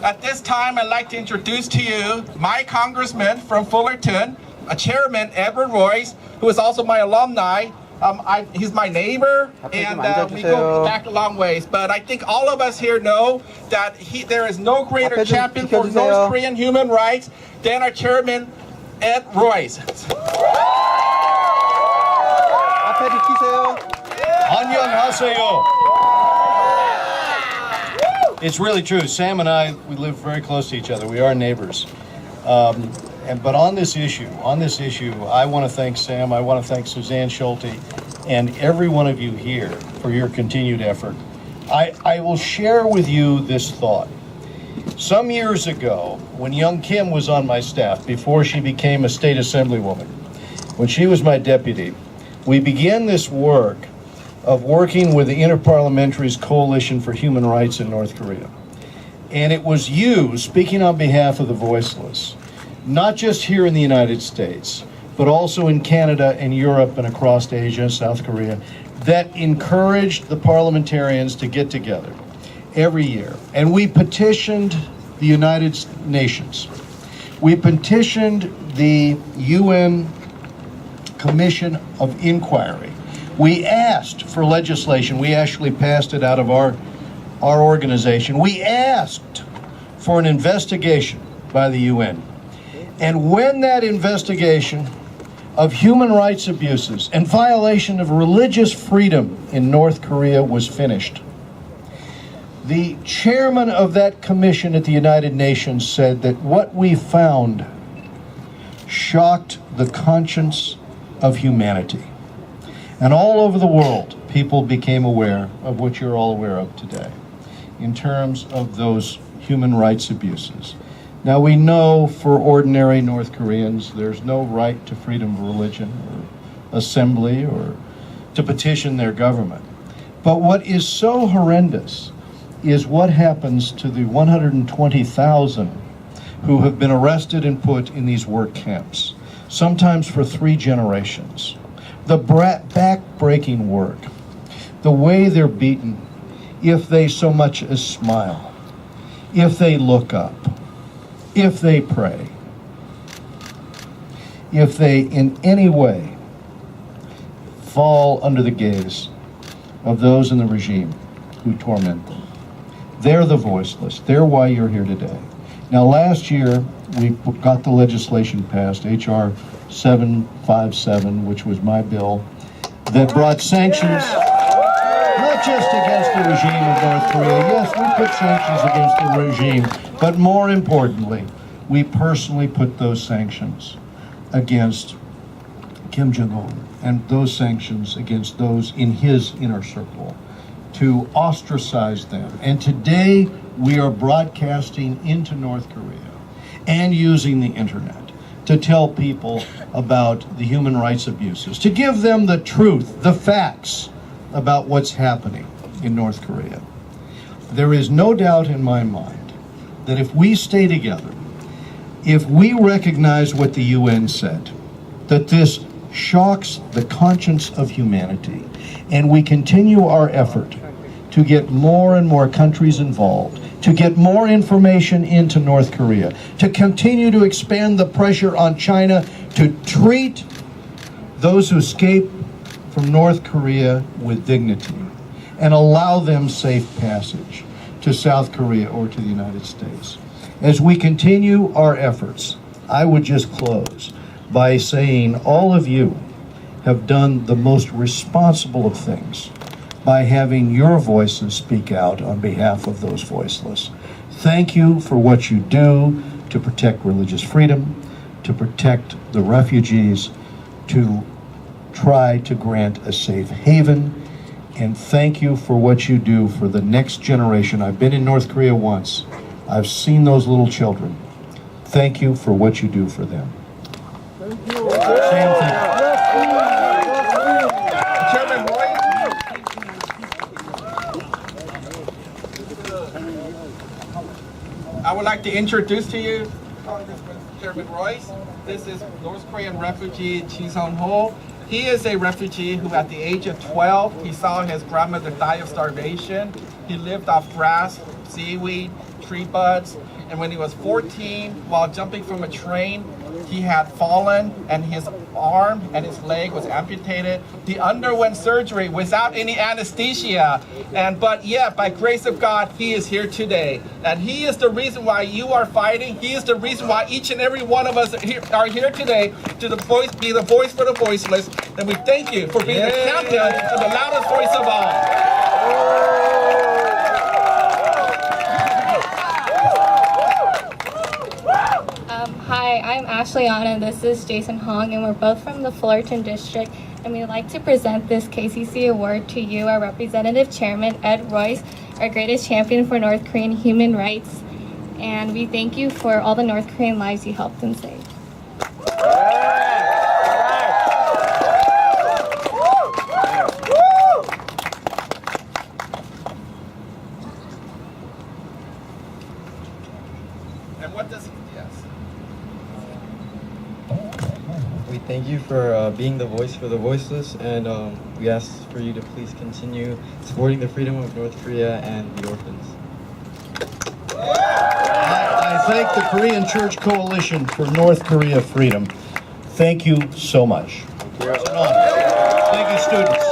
At this time, I'd like to introduce to you my congressman from Fullerton, Chairman Ed Royce, who is also my alumni. He's my neighbor, and we go back a long ways. But I think all of us here know that there is no greater champion for North Korean human rights than our chairman, Ed Royce. 안녕하세요. It's really true. Sam and I, we live very close to each other. We are neighbors. But on this issue, I want to thank Sam. I want to thank Suzanne Schulte and every one of you here for your continued effort. I will share with you this thought. Some years ago, when young Kim was on my staff, before she became a state assemblywoman, when she was my deputy, we began this work of working with the Interparliamentaries Coalition for Human Rights in North Korea. And it was you, speaking on behalf of the voiceless, not just here in the United States, but also in Canada and Europe and across Asia, South Korea, that encouraged the parliamentarians to get together every year. And we petitioned the United Nations. We petitioned the UN Commission of Inquiry. We asked for legislation. We actually passed it out of our organization. We asked for an investigation by the UN. And when that investigation of human rights abuses and violation of religious freedom in North Korea was finished, the chairman of that commission at the United Nations said that what we found shocked the conscience of humanity. And all over the world, people became aware of what you're all aware of today in terms of those human rights abuses. Now, we know for ordinary North Koreans, there's no right to freedom of religion or assembly or to petition their government. But what is so horrendous is what happens to the 120,000 who have been arrested and put in these work camps, sometimes for 3 generations. The back-breaking work, the way they're beaten, if they so much as smile, if they look up, if they pray, if they in any way fall under the gaze of those in the regime who torment them. They're the voiceless. They're why you're here today. Now, last year, we got the legislation passed, H.R. 757, which was my bill, that brought sanctions, not just against the regime of North Korea. Yes, we put sanctions against the regime, but more importantly, we personally put those sanctions against Kim Jong-un and those sanctions against those in his inner circle to ostracize them. And today, we are broadcasting into North Korea and using the internet to tell people about the human rights abuses, to give them the truth, the facts about what's happening in North Korea. There is no doubt in my mind that if we stay together, if we recognize what the UN said, that this shocks the conscience of humanity, and we continue our effort to get more and more countries involved, to get more information into North Korea, to continue to expand the pressure on China to treat those who escape from North Korea with dignity and allow them safe passage to South Korea or to the United States. As we continue our efforts, I would just close by saying all of you have done the most responsible of things by having your voices speak out on behalf of those voiceless. Thank you for what you do to protect religious freedom, to protect the refugees, to try to grant a safe haven, and thank you for what you do for the next generation. I've been in North Korea once. I've seen those little children. Thank you for what you do for them. Thank you. Sam, thank you. Chairman Royce. I would like to introduce to you Congressman Chairman Royce. This is North Korean refugee Chi Sun-ho. He is a refugee who at the age of 12, he saw his grandmother die of starvation. He lived off grass, seaweed, tree buds. And when he was 14, while jumping from a train, he had fallen and his arm and his leg was amputated. He underwent surgery without any anesthesia. But yet, by grace of God, he is here today. And he is the reason why you are fighting. He is the reason why each and every one of us are here today to be the voice for the voiceless. And we thank you for being the champion and the loudest voice of all. Hi, I'm Ashley Anna. This is Jason Hong, and we're both from the Fullerton District. And we'd like to present this KCC award to you, our Representative Chairman, Ed Royce, our greatest champion for North Korean human rights. And we thank you for all the North Korean lives you helped and saved. And what does, yes. We thank you for being the voice for the voiceless, and we ask for you to please continue supporting the freedom of North Korea and the orphans. I thank the Korean Church Coalition for North Korea freedom. Thank you so much. It's an honor. Thank you, students.